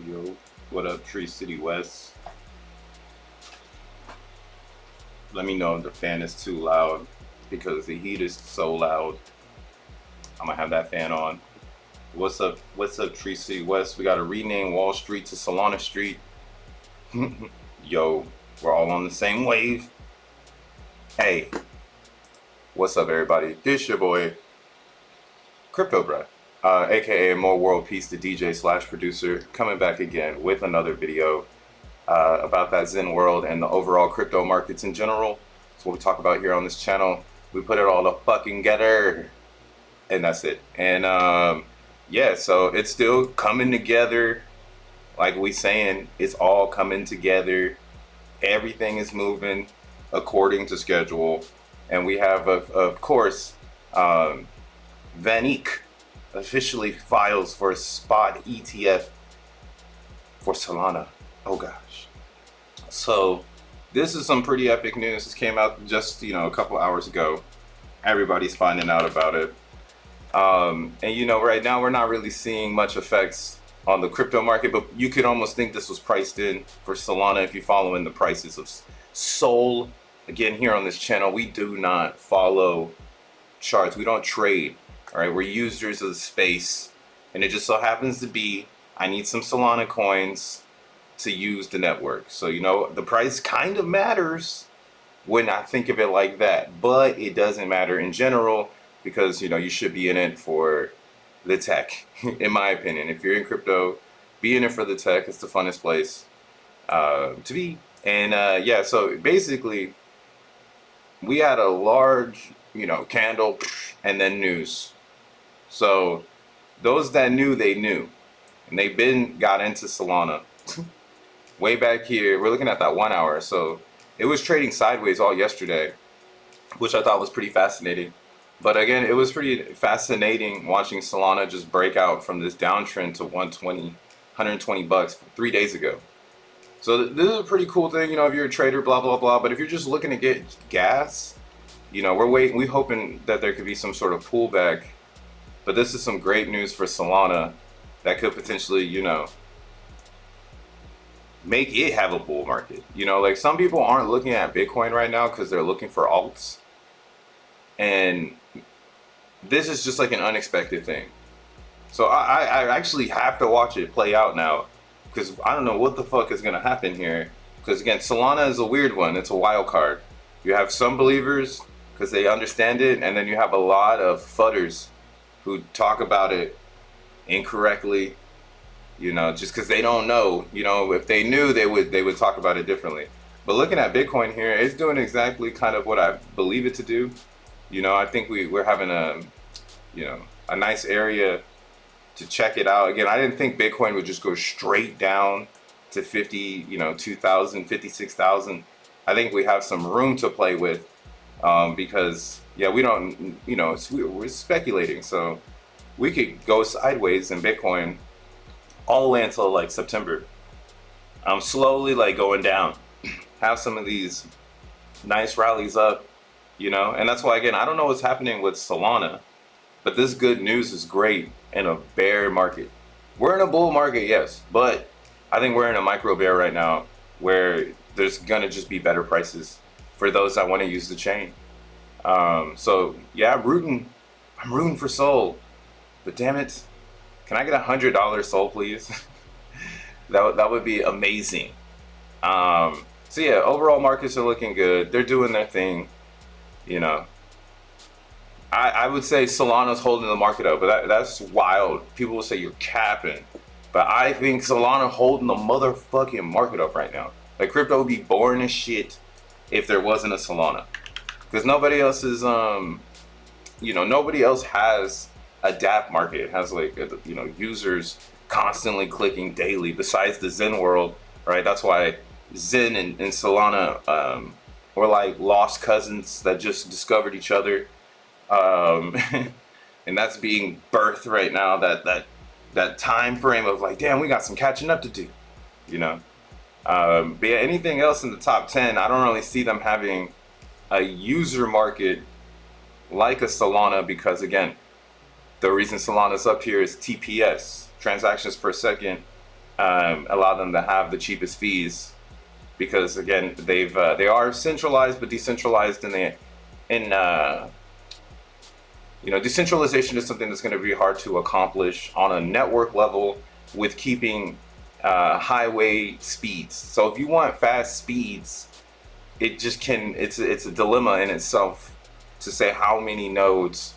Yo, what up, Tree City West? Let me know if the fan is too loud because the heat is so loud. I'm gonna have that fan on. What's up, Tree City West? We gotta rename Wall Street to Solana Street. Yo, we're all on the same wave. Hey, what's up, everybody? This your boy, Crypto Bruh. AKA More World Peace, the DJ / producer, coming back again with another video about that Zen world and the overall crypto markets in general. That's what we talk about here on this channel. We put it all the fucking together, and that's it. And yeah, so it's still coming together. Like we saying, it's all coming together. Everything is moving according to schedule, and we have, of course, Van Eek officially files for a spot ETF for Solana. Oh gosh. So this is some pretty epic news. This came out just, a couple hours ago. Everybody's finding out about it. And right now we're not really seeing much effects on the crypto market, but you could almost think this was priced in for Solana if you follow in the prices of Sol. Again, here on this channel, we do not follow charts. We don't trade. All right, we're users of the space, and it just so happens to be I need some Solana coins to use the network. So the price kind of matters when I think of it like that, but it doesn't matter in general because you should be in it for the tech, in my opinion. If you're in crypto, be in it for the tech. It's the funnest place to be. And yeah, so basically we had a large candle and then news. So those that knew, they knew, and they've got into Solana way back here. We're looking at that 1 hour. So it was trading sideways all yesterday, which I thought was pretty fascinating. But again, it was pretty fascinating watching Solana just break out from this downtrend to 120 $120 3 days ago. So this is a pretty cool thing, if you're a trader, blah, blah, blah. But if you're just looking to get gas, we're hoping that there could be some sort of pullback. But this is some great news for Solana that could potentially, make it have a bull market. Like some people aren't looking at Bitcoin right now because they're looking for alts. And this is just like an unexpected thing. So I actually have to watch it play out now, because I don't know what the fuck is going to happen here. Because again, Solana is a weird one. It's a wild card. You have some believers because they understand it, and then you have a lot of fudders who talk about it incorrectly, just because they don't know. If they knew, they would talk about it differently. But looking at Bitcoin here, it's doing exactly kind of what I believe it to do. I think we're having a nice area to check it out. Again, I didn't think Bitcoin would just go straight down to 2,000, 56,000. I think we have some room to play with, because we don't, we're speculating. So we could go sideways in Bitcoin all the way until like September. I'm slowly like going down, have some of these nice rallies up, and that's why, again, I don't know what's happening with Solana, but this good news is great in a bear market. We're in a bull market, yes, but I think we're in a micro bear right now where there's gonna just be better prices for those that want to use the chain. So yeah, I'm rooting for Sol, but damn it, can I get $100 Sol, please? that would be amazing. So yeah, overall markets are looking good. They're doing their thing. I would say Solana's holding the market up, but that's wild. People will say you're capping, but I think Solana holding the motherfucking market up right now. Like crypto would be boring as shit if there wasn't a Solana, because nobody else is nobody else has a DApp market. It has like users constantly clicking daily. Besides the Zen world, right? That's why Zen and Solana were like lost cousins that just discovered each other. And that's being birthed right now, that time frame of like, damn, we got some catching up to do, but yeah, anything else in the top 10, I don't really see them having a user market like a Solana, because again, the reason Solana's up here is TPS, transactions per second, allow them to have the cheapest fees, because again, they are centralized but decentralized decentralization is something that's going to be hard to accomplish on a network level with keeping highway speeds. So if you want fast speeds, it's a dilemma in itself to say how many nodes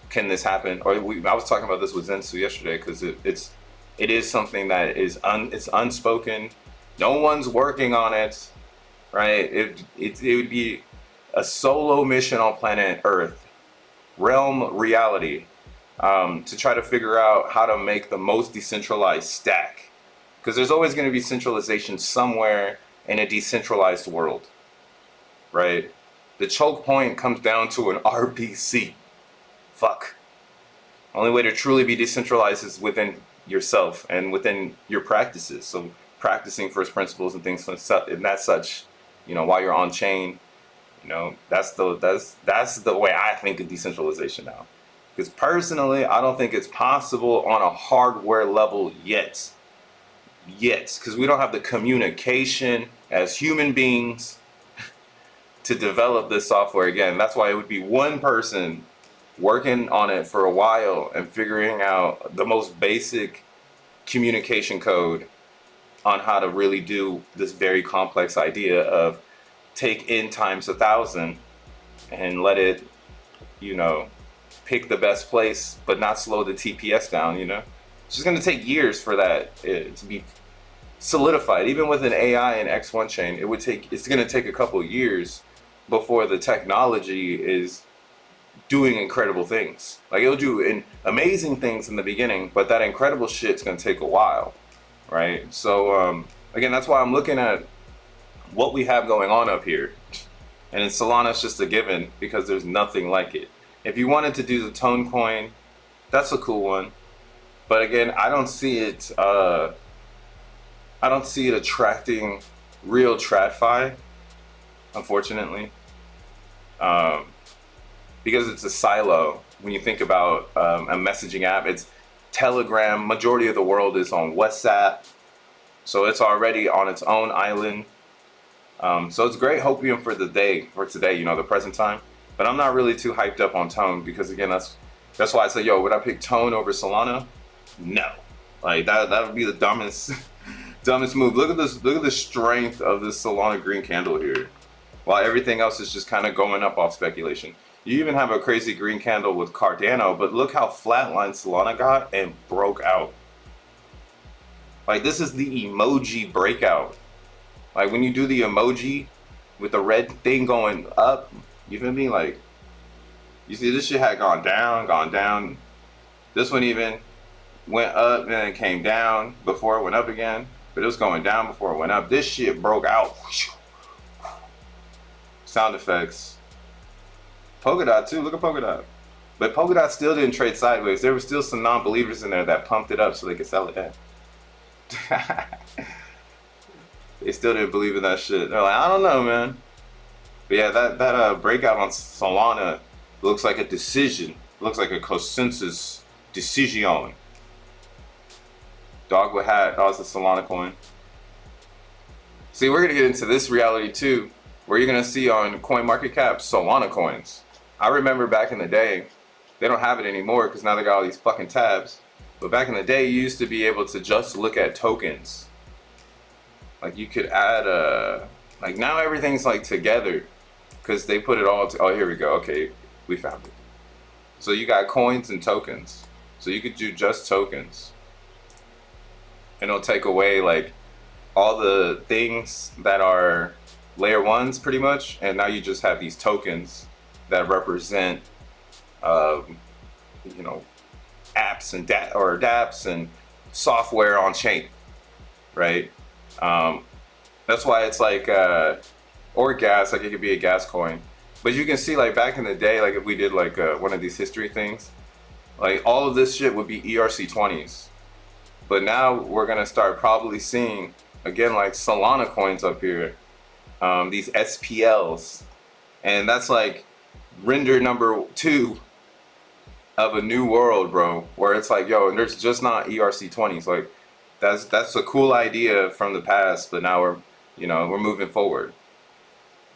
can this happen. I was talking about this with Zensu yesterday, because it is something that it's unspoken. No one's working on it, right? It would be a solo mission on planet Earth, realm reality, to try to figure out how to make the most decentralized stack, because there's always going to be centralization somewhere in a decentralized world, right? The choke point comes down to an RPC. Fuck. Only way to truly be decentralized is within yourself and within your practices. So practicing first principles and things and that such, while you're on chain. That's the way I think of decentralization now. Because personally, I don't think it's possible on a hardware level yet. Because we don't have the communication as human beings to develop this software. Again, that's why it would be one person working on it for a while and figuring out the most basic communication code on how to really do this very complex idea of take n times 1,000 and let it, pick the best place, but not slow the TPS down. It's just going to take years for that to be solidified. Even with an AI and X1 chain, it's going to take a couple of years before the technology is doing incredible things. Like, it'll do amazing things in the beginning, but that incredible shit's going to take a while, right? So again, that's why I'm looking at what we have going on up here, and in Solana it's just a given, because there's nothing like it. If you wanted to do the tone coin, that's a cool one, but again, I don't see it I don't see it attracting real TradFi, unfortunately, um, because it's a silo. When you think about a messaging app, it's Telegram. Majority of the world is on WhatsApp, so it's already on its own island. So it's great hopium for the day, for today, you know, the present time. But I'm not really too hyped up on Tone because again, that's why I say, yo, would I pick Tone over Solana? No, like that would be the dumbest dumbest move. Look at this. Look at the strength of this Solana green candle here, while everything else is just kind of going up off speculation. You even have a crazy green candle with Cardano, but look how flatline Solana got and broke out. Like this is the emoji breakout. Like when you do the emoji with the red thing going up, you feel me? Like you see this shit had gone down, gone down. This one even went up and then came down before it went up again. But it was going down before it went up. This shit broke out. Sound effects. Polkadot too, look at Polkadot. But Polkadot still didn't trade sideways. There were still some non-believers in there that pumped it up so they could sell it down. They still didn't believe in that shit. They're like, I don't know, man. But yeah, that breakout on Solana looks like a decision. Looks like a consensus decision. Dogwood hat. Oh, it's a Solana coin. See, we're gonna get into this reality too, where you're gonna see on CoinMarketCap Solana coins. I remember back in the day, they don't have it anymore because now they got all these fucking tabs. But back in the day, you used to be able to just look at tokens. Like you could add like now everything's like together because they put it all oh, here we go. Okay, we found it. So you got coins and tokens. So you could do just tokens. And it'll take away like all the things that are layer ones pretty much. And now you just have these tokens that represent, you know, apps and dApps and software on chain, right? That's why it's like, or gas, like it could be a gas coin. But you can see like back in the day, like if we did like one of these history things, like all of this shit would be ERC20s. But now we're gonna start probably seeing, again, like Solana coins up here, these SPLs. And that's like render number 2 of a new world, bro, where it's like, yo, and there's just not ERC20s. Like that's a cool idea from the past, but now we're moving forward,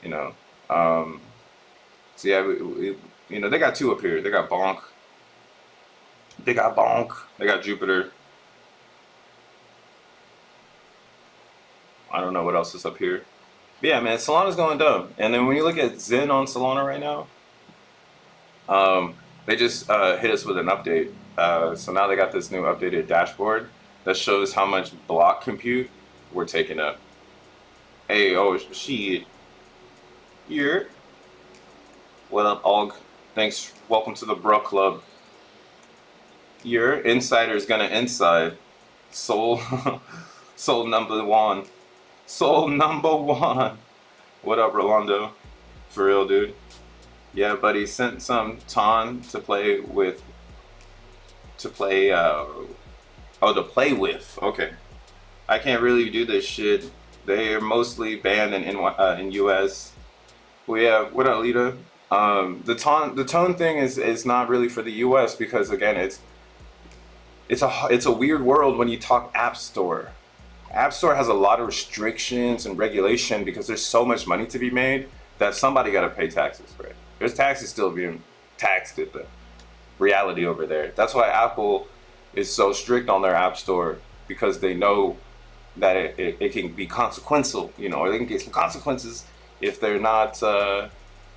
you know. So yeah, you know, they got 2 up here. They got Bonk. They got Jupiter. I don't know what else is up here. But yeah, man, Solana's going dumb. And then when you look at Zen on Solana right now, they just hit us with an update. So now they got this new updated dashboard that shows how much block compute we're taking up. Hey, oh shit. Here. What up, Og? Thanks. Welcome to the Bro Club. Your insider's gonna inside. Soul Soul number 1. Soul number 1. What up, Rolando? For real, dude. Yeah, buddy, sent some Ton to play with. To play with. Okay. I can't really do this shit. They are mostly banned in US. Well, yeah, what up, Lita? The tone thing is not really for the US because again it's a weird world when you talk App Store. App Store has a lot of restrictions and regulation because there's so much money to be made that somebody got to pay taxes, right? There's taxes still being taxed at the reality over there. That's why Apple is so strict on their App Store because they know that it can be consequential, you know, or they can get some consequences if they're not the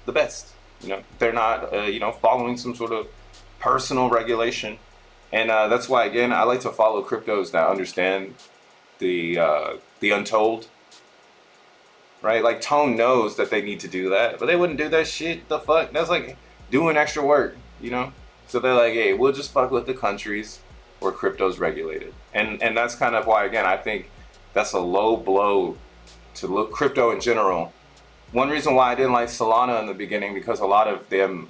best, you know, they're not, you know, following some sort of personal regulation. And that's why, again, I like to follow cryptos that understand the untold, right? Like Tone knows that they need to do that, but they wouldn't do that shit. The fuck? That's like doing extra work, you know? So they're like, hey, we'll just fuck with the countries where crypto's regulated. And that's kind of why, again, I think that's a low blow to look crypto in general. One reason why I didn't like Solana in the beginning, because a lot of them,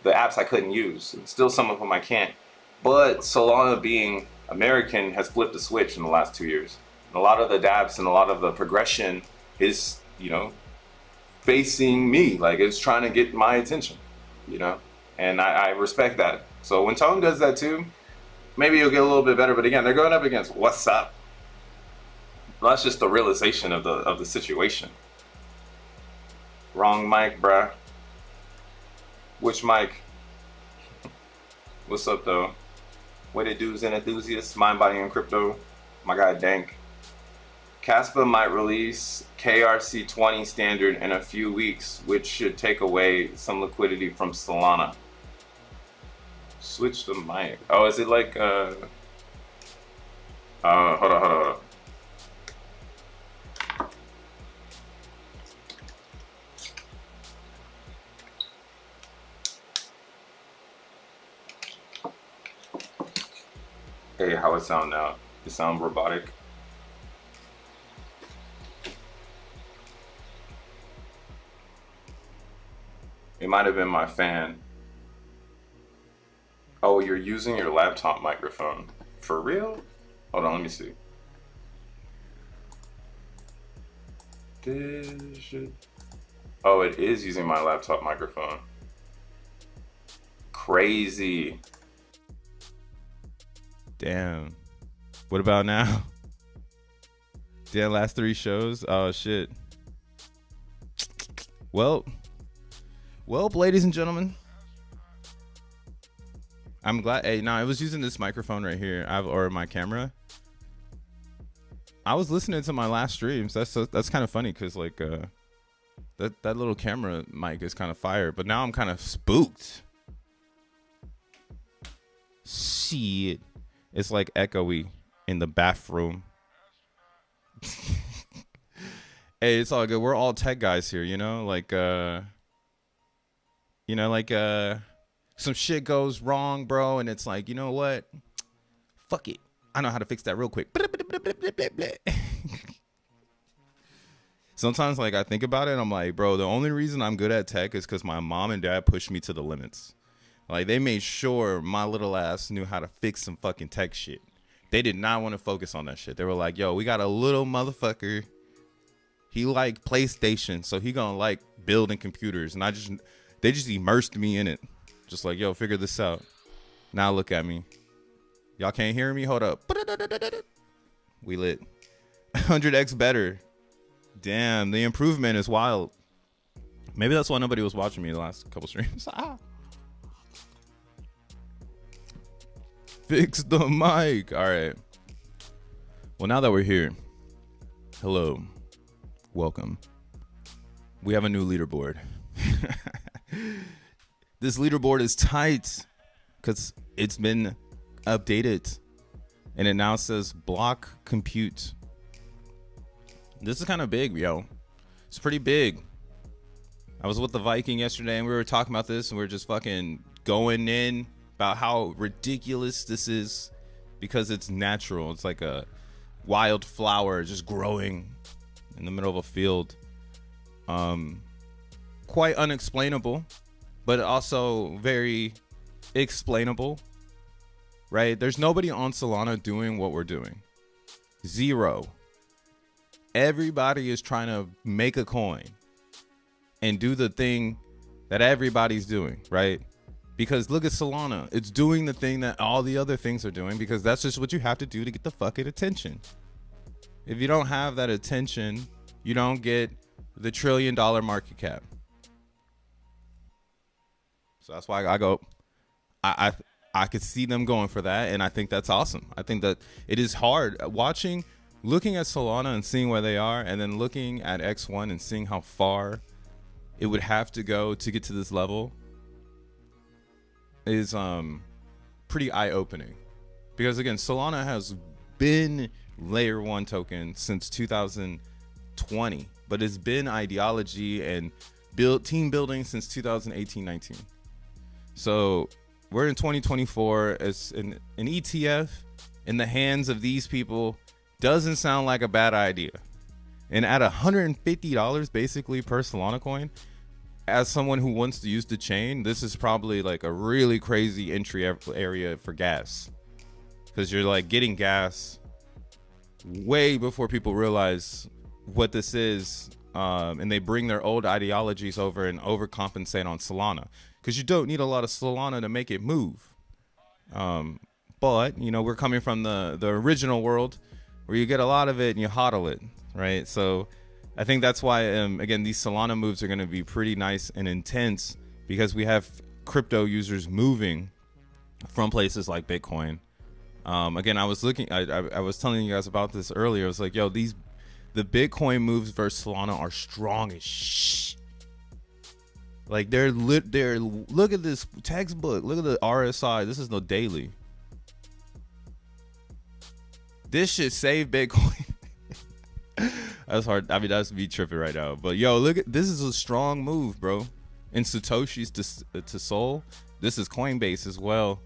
the apps I couldn't use, and still some of them I can't. But Solana being American has flipped the switch in the last 2 years. A lot of the dApps and a lot of the progression is, facing me. Like it's trying to get my attention, you know? And I respect that. So when Tone does that too, maybe you'll get a little bit better. But again, they're going up against what's up. Well, that's just the realization of the situation. Wrong mic, bruh. Which mic? What's up though? What it do's and enthusiasts, mind, body, and crypto. My guy Dank. Caspa might release KRC20 standard in a few weeks, which should take away some liquidity from Solana. Switch the mic. Oh, is it like hold on. Hey, how it sound now? It sound robotic. It might have been my fan. Oh, you're using your laptop microphone. For real? Hold on, let me see. Oh, it is using my laptop microphone. Crazy. Damn. What about now? Damn, last 3 shows? Oh, shit. Well, ladies and gentlemen. I'm glad. Hey, no, I was using this microphone right here, or my camera. I was listening to my last streams. That's kind of funny because like that little camera mic is kind of fire, but now I'm kind of spooked. Shit, it's like echoey in the bathroom. Hey, it's all good. We're all tech guys here, some shit goes wrong, bro, and it's like, you know what? Fuck it. I know how to fix that real quick. Sometimes, like, I think about it, and I'm like, bro, the only reason I'm good at tech is because my mom and dad pushed me to the limits. Like, they made sure my little ass knew how to fix some fucking tech shit. They did not want to focus on that shit. They were like, yo, we got a little motherfucker. He like PlayStation, so he gonna like building computers. And they just immersed me in it. Just like, yo, figure this out. Now look at me. Y'all can't hear me? Hold up. We lit. 100x better. Damn, the improvement is wild. Maybe that's why nobody was watching me the last couple streams. Fix the mic. All right. Well, now that we're here, hello. Welcome. We have a new leaderboard. This leaderboard is tight because it's been updated and it now says block compute. This is kind of big, yo. It's pretty big. I was with the Viking yesterday and we were talking about this and we were just fucking going in about how ridiculous this is because it's natural. It's like a wild flower just growing in the middle of a field. Quite unexplainable, but also very explainable, right? There's nobody on Solana doing what we're doing. Zero. Everybody is trying to make a coin and do the thing that everybody's doing, right? Because look at Solana. It's doing the thing that all the other things are doing because that's just what you have to do to get the fucking attention. If you don't have that attention, you don't get the $1 trillion market cap. So that's why I go, I could see them going for that. And I think that's awesome. I think that it is hard looking at Solana and seeing where they are, and then looking at X1 and seeing how far it would have to go to get to this level is pretty eye-opening. Because again, Solana has been layer 1 token since 2020, but it's been ideology and team building since 2018-19. So we're in 2024. As an ETF in the hands of these people doesn't sound like a bad idea. And at $150 basically per Solana coin, as someone who wants to use the chain, this is probably like a really crazy entry area for gas, because you're like getting gas way before people realize what this is, and they bring their old ideologies over and overcompensate on Solana, because you don't need a lot of Solana to make it move. But you know, we're coming from the original world where you get a lot of it and you hodl it, right? So I think that's why, again, these Solana moves are going to be pretty nice and intense, because we have crypto users moving from places like Bitcoin. Again, I was telling you guys about this earlier. I was like, yo, the Bitcoin moves versus Solana are strong as shit. Like they're look at this textbook. Look at the RSI. This is no daily. This shit saved Bitcoin. That's hard. I mean, that's me tripping right now. But yo, look at this is a strong move, bro. In Satoshi's to Sol. This is Coinbase as well.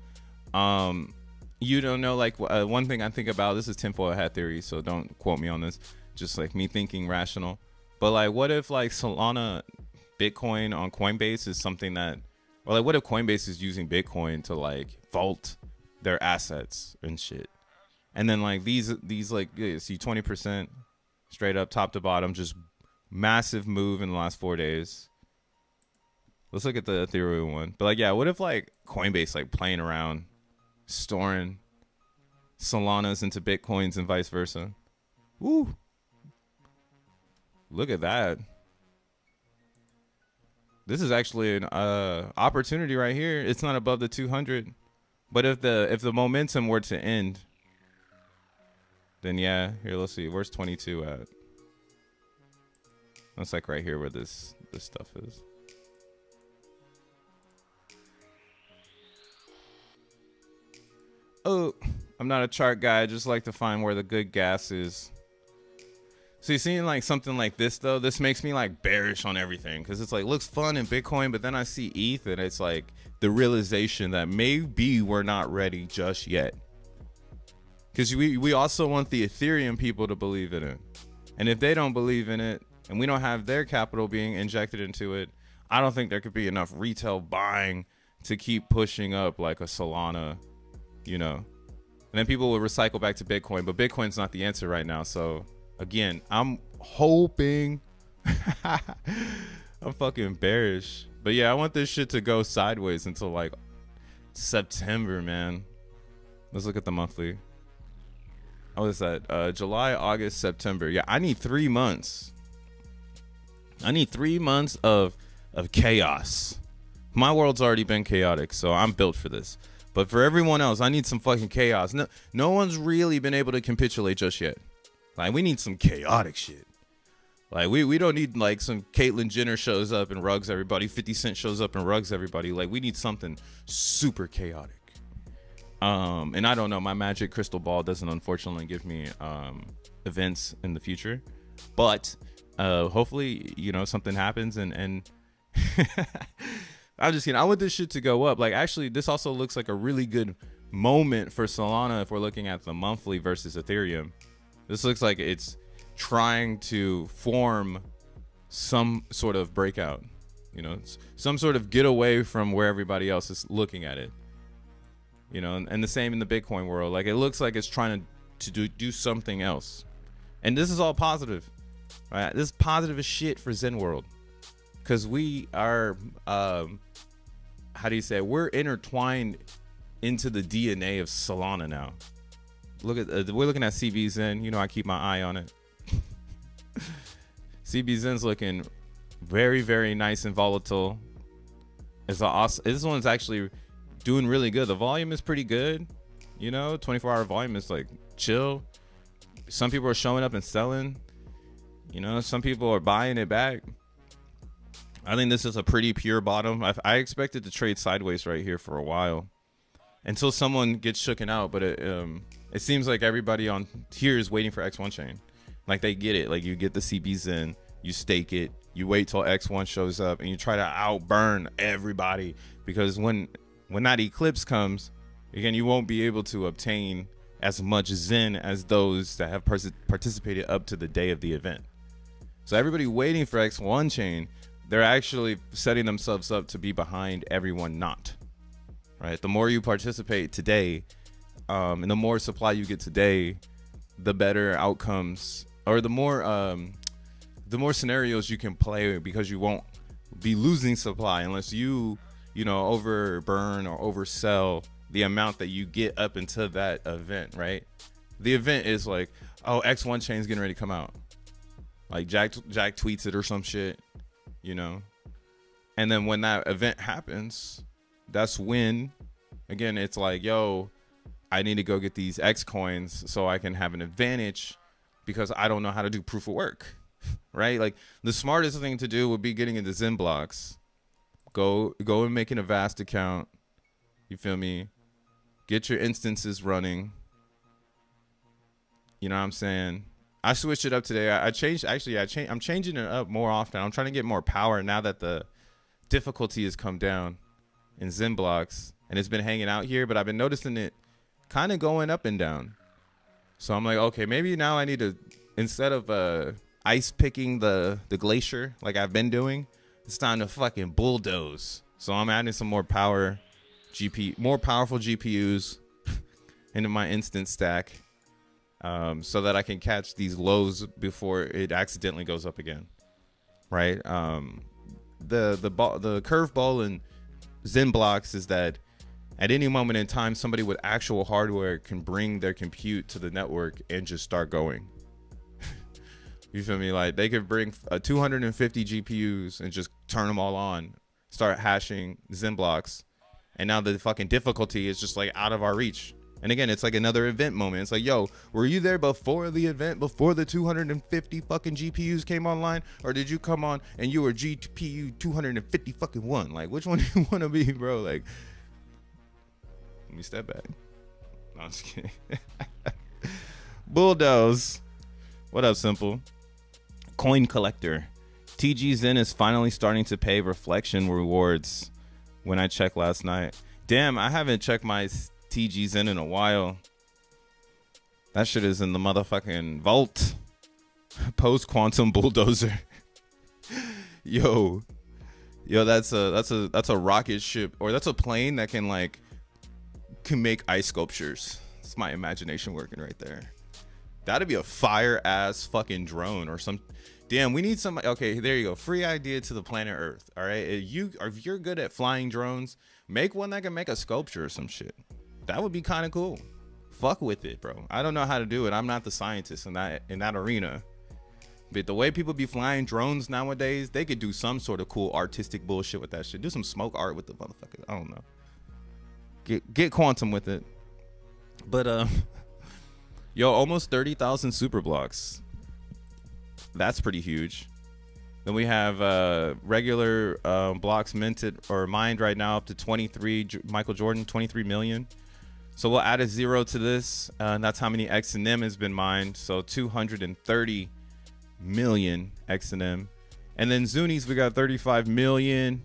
You don't know, like, one thing I think about, this is tinfoil hat theory, so don't quote me on this, just like me thinking rational. But like, what if like Solana Bitcoin on Coinbase is something that, or like, what if Coinbase is using Bitcoin to like vault their assets and shit? And then like these like, see 20% straight up top to bottom, just massive move in the last 4 days. Let's look at the Ethereum one. But like, yeah, what if like Coinbase like playing around, storing Solanas into Bitcoins and vice versa? Woo! Look at that. This is actually an opportunity right here. It's not above the 200, but if the momentum were to end, then yeah. Here, let's see. Where's 22 at? That's like right here where this stuff is. Oh, I'm not a chart guy. I just like to find where the good gas is. So you seeing like something like this though, this makes me like bearish on everything, because it's like looks fun in Bitcoin, but then I see ETH and it's like the realization that maybe we're not ready just yet. Because we also want the Ethereum people to believe in it, and if they don't believe in it and we don't have their capital being injected into it, I don't think there could be enough retail buying to keep pushing up like a Solana, you know. And then people will recycle back to Bitcoin, but Bitcoin's not the answer right now. So again, I'm hoping I'm fucking bearish. But yeah, I want this shit to go sideways until like September, man. Let's look at the monthly. Oh, is that July, August, September? Yeah, I need 3 months. I need 3 months of chaos. My world's already been chaotic, so I'm built for this. But for everyone else, I need some fucking chaos. No one's really been able to capitulate just yet. Like, we need some chaotic shit. Like, we don't need like some Caitlyn Jenner shows up and rugs everybody. 50 Cent shows up and rugs everybody. Like, we need something super chaotic. And I don't know. My magic crystal ball doesn't unfortunately give me events in the future. But hopefully, you know, something happens and I'm just kidding. I want this shit to go up. Like, actually, this also looks like a really good moment for Solana if we're looking at the monthly versus Ethereum. This looks like it's trying to form some sort of breakout, you know, some sort of get away from where everybody else is looking at it, you know, and the same in the Bitcoin world. Like, it looks like it's trying to do something else. And this is all positive, right? This is positive as shit for Zen world. Because we are, how do you say it? We're intertwined into the DNA of Solana now. Look at we're looking at CBZen. You know, I keep my eye on it. CBZen's looking very, very nice and volatile. It's awesome. This one's actually doing really good. The volume is pretty good. You know, 24-hour volume is like chill. Some people are showing up and selling. You know, some people are buying it back. I think this is a pretty pure bottom. I expected to trade sideways right here for a while until someone gets shooken out. But it seems like everybody on here is waiting for X1 chain. Like, they get it. Like, you get the CBZen, you stake it, you wait till X1 shows up, and you try to outburn everybody, because when that eclipse comes, again, you won't be able to obtain as much Zen as those that have participated up to the day of the event. So everybody waiting for X1 chain, they're actually setting themselves up to be behind everyone not. Right? The more you participate today, and the more supply you get today, the better outcomes, or the more scenarios you can play, because you won't be losing supply unless you know, overburn or oversell the amount that you get up into that event, right? The event is like, oh, X1 chain's getting ready to come out. Like Jack tweets it or some shit, you know? And then when that event happens, that's when, again, it's like, yo, I need to go get these X coins so I can have an advantage because I don't know how to do proof of work, right? Like the smartest thing to do would be getting into XENblocks. Go and make an Avast account. You feel me? Get your instances running. You know what I'm saying? I switched it up today. I'm changing it up more often. I'm trying to get more power now that the difficulty has come down in XENblocks, and it's been hanging out here, but I've been noticing it kind of going up and down. So I'm like, okay, maybe now I need to, instead of ice picking the glacier like I've been doing, it's time to fucking bulldoze. So I'm adding some more powerful GPUs into my instance stack, so that I can catch these lows before it accidentally goes up again, right? The curveball in XENblocks is that at any moment in time, somebody with actual hardware can bring their compute to the network and just start going. You feel me? Like they could bring 250 GPUs and just turn them all on, start hashing XENblocks, and now the fucking difficulty is just like out of our reach. And again, it's like another event moment. It's like, yo, were you there before the event, before the 250 fucking GPUs came online, or did you come on and you were GPU 250 fucking one? Like, which one do you want to be, bro? Like, let me step back. No, I'm just kidding. Bulldoze. What up, Simple? Coin collector. TGXEN is finally starting to pay reflection rewards when I checked last night. Damn, I haven't checked my TGXEN in a while. That shit is in the motherfucking vault. Post quantum bulldozer. Yo, that's a rocket ship, or that's a plane that can make ice sculptures. It's my imagination working right there. That'd be a fire ass fucking drone or some. Damn, we need some. Okay, there you go. Free idea to the planet Earth. All right, if you're good at flying drones, make one that can make a sculpture or some shit. That would be kind of cool. Fuck with it, bro. I don't know how to do it. I'm not the scientist in that arena. But the way people be flying drones nowadays, they could do some sort of cool artistic bullshit with that shit. Do some smoke art with the motherfucker. I don't know. Get quantum with it. But yo, almost 30,000 super blocks. That's pretty huge. Then we have regular blocks minted or mined right now up to 23. Michael Jordan, 23 million. So we'll add a 0 to this. And that's how many XNM has been mined. So 230 million XNM. And then Zuni's, we got 35 million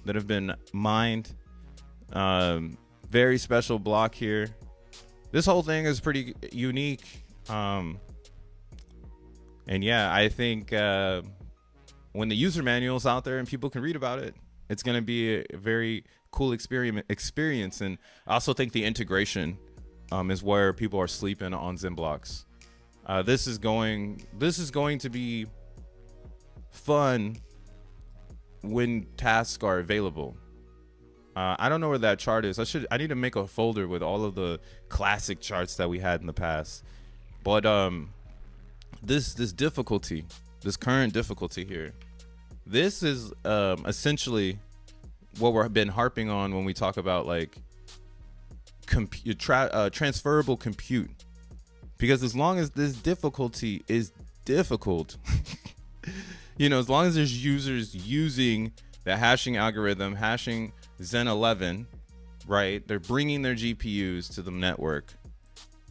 that have been mined. Very special block here. This whole thing is pretty unique. And yeah, I think when the user manual's out there and people can read about it, it's going to be a very cool experience. And I also think the integration is where people are sleeping on XENblocks. This is going to be fun when tasks are available. I don't know where that chart is. I need to make a folder with all of the classic charts that we had in the past. But this difficulty, this current difficulty here, this is essentially what we've been harping on when we talk about transferable compute. Because as long as this difficulty is difficult, as long as there's users using the hashing algorithm, hashing XEN11, right? They're bringing their GPUs to the network.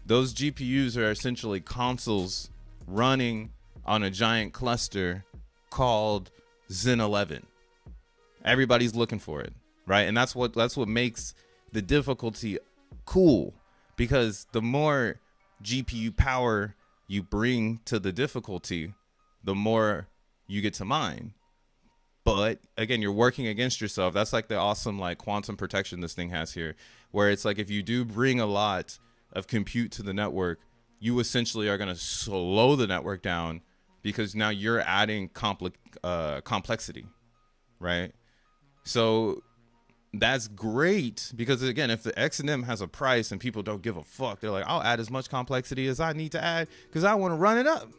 Those GPUs are essentially consoles running on a giant cluster called XEN11. Everybody's looking for it, right? And that's what makes the difficulty cool, because the more GPU power you bring to the difficulty, the more you get to mine. But again, you're working against yourself. That's like the awesome quantum protection this thing has here, where it's like if you do bring a lot of compute to the network, you essentially are going to slow the network down because now you're adding complexity, right? So that's great because, again, if the XNM has a price and people don't give a fuck, they're like, I'll add as much complexity as I need to add because I want to run it up.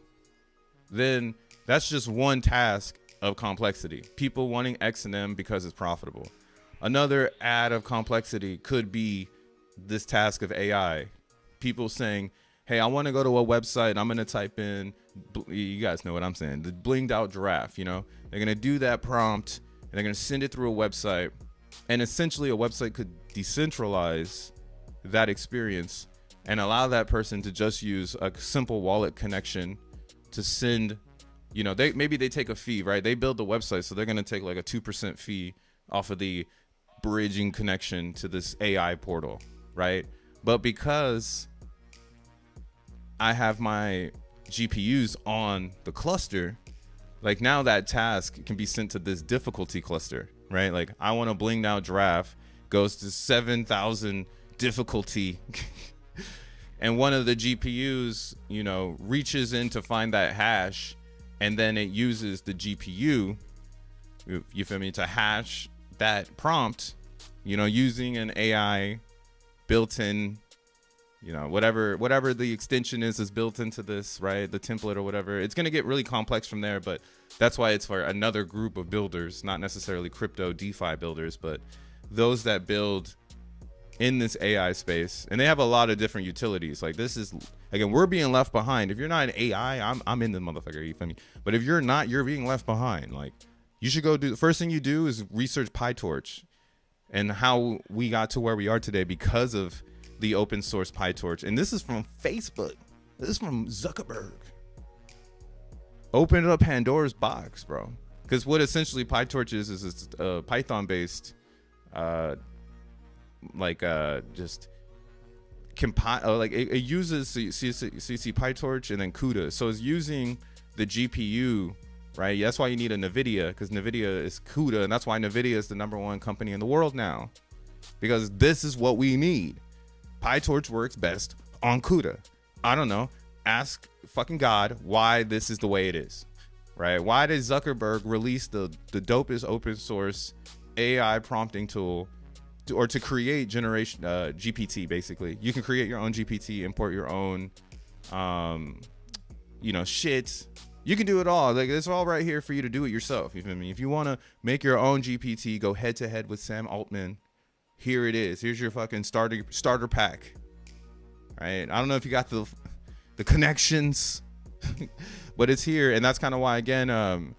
Then that's just one task of complexity. People wanting XNM because it's profitable. Another add of complexity could be this task of AI. People saying, hey, I want to go to a website. I'm going to type in, you guys know what I'm saying, the blinged out giraffe, you know? They're going to do that prompt and they're going to send it through a website. And essentially a website could decentralize that experience and allow that person to just use a simple wallet connection to send, you know, maybe they take a fee, right? They build the website, so they're going to take like a 2% fee off of the bridging connection to this AI portal, right? But because I have my GPUs on the cluster, like now that task can be sent to this difficulty cluster, right? Like I want to bling out giraffe, goes to 7,000 difficulty. And one of the GPUs, you know, reaches in to find that hash, and then it uses the GPU, you feel me, to hash that prompt, you know, using an AI built-in, you know, whatever the extension is built into this, right? The template or whatever. It's going to get really complex from there, but that's why it's for another group of builders, not necessarily crypto DeFi builders, but those that build in this AI space. And they have a lot of different utilities. Like this is, again, we're being left behind. If you're not an AI, I'm in the motherfucker, you feel me? But if you're not, you're being left behind. Like you should go do, the first thing you do is research PyTorch and how we got to where we are today because of the open source PyTorch. And this is from Facebook. This is from Zuckerberg. Open up Pandora's box, bro. Because what essentially PyTorch is it's a Python based just compile, like it uses, so you see PyTorch and then CUDA. So it's using the GPU, right? That's why you need a NVIDIA, because NVIDIA is CUDA, and that's why NVIDIA is the #1 company in the world now, because this is what we need. PyTorch works best on CUDA. I don't know. Ask fucking God why this is the way it is, right? Why did Zuckerberg release the dopest open source AI prompting tool to create generation GPT? Basically, you can create your own GPT, import your own, shit. You can do it all. Like it's all right here for you to do it yourself. You feel me? If you want to make your own GPT, go head to head with Sam Altman. Here it is. Here's your fucking starter pack. All right. I don't know if you got the connections, but it's here, and that's kind of why, again,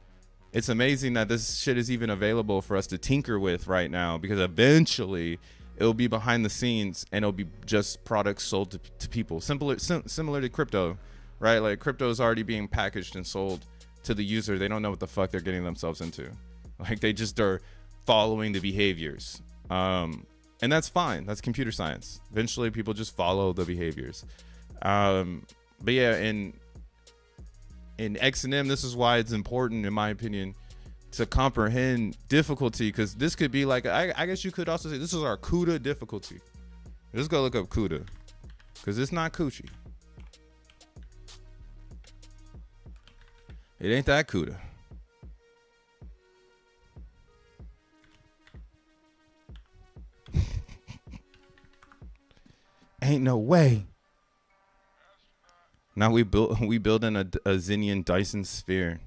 it's amazing that this shit is even available for us to tinker with right now, because eventually it'll be behind the scenes and it'll be just products sold to people. Similar to crypto, right? Like crypto is already being packaged and sold to the user. They don't know what the fuck they're getting themselves into. Like they just are following the behaviors. And that's fine. That's computer science. Eventually people just follow the behaviors. But yeah, in XNM, this is why it's important, in my opinion, to comprehend difficulty, because this could be like, I guess you could also say this is our CUDA difficulty. Let's go look up CUDA, because it's not coochie. It ain't that CUDA. Ain't no way. Now we building a Xenian Dyson sphere.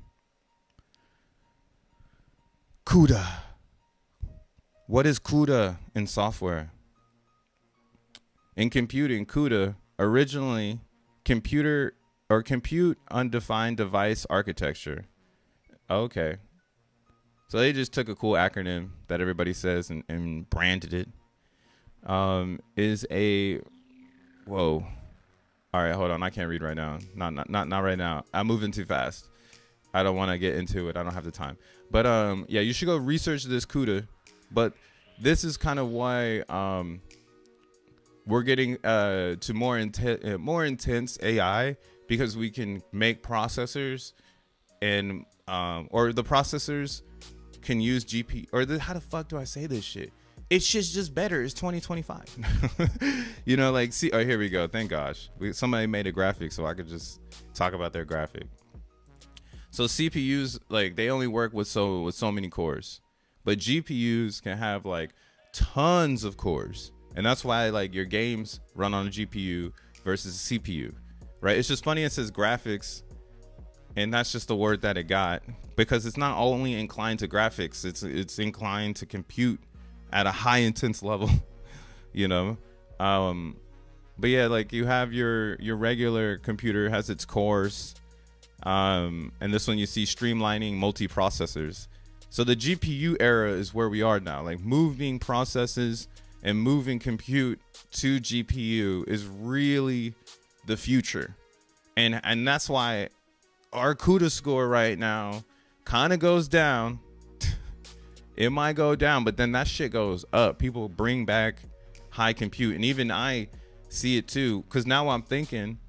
CUDA. What is CUDA in software? In computing, CUDA originally compute undefined device architecture. Okay. So they just took a cool acronym that everybody says and branded it. Is a whoa. All right, hold on. I can't read right now. Not right now. I'm moving too fast. I don't want to get into it. I don't have the time. But yeah, you should go research this CUDA. But this is kind of why we're getting to more intense AI, because we can make processors and or the processors can use GP, or how the fuck do I say this shit? It's just better. It's 2025. You know, like, see, oh, here we go. Thank gosh. Somebody made a graphic so I could just talk about their graphic. So CPUs, like, they only work with so many cores, but GPUs can have like tons of cores, and that's why like your games run on a GPU versus a CPU, right? It's just funny it says graphics, and that's just the word that it got, because it's not only inclined to graphics, it's inclined to compute at a high intense level, you know. But yeah, like you have your regular computer has its cores. And this one you see streamlining multi-processors. So the GPU era is where we are now. Like moving processes and moving compute to GPU is really the future. And that's why our CUDA score right now kind of goes down. It might go down, but then that shit goes up. People bring back high compute. And even I see it too. Because now I'm thinking,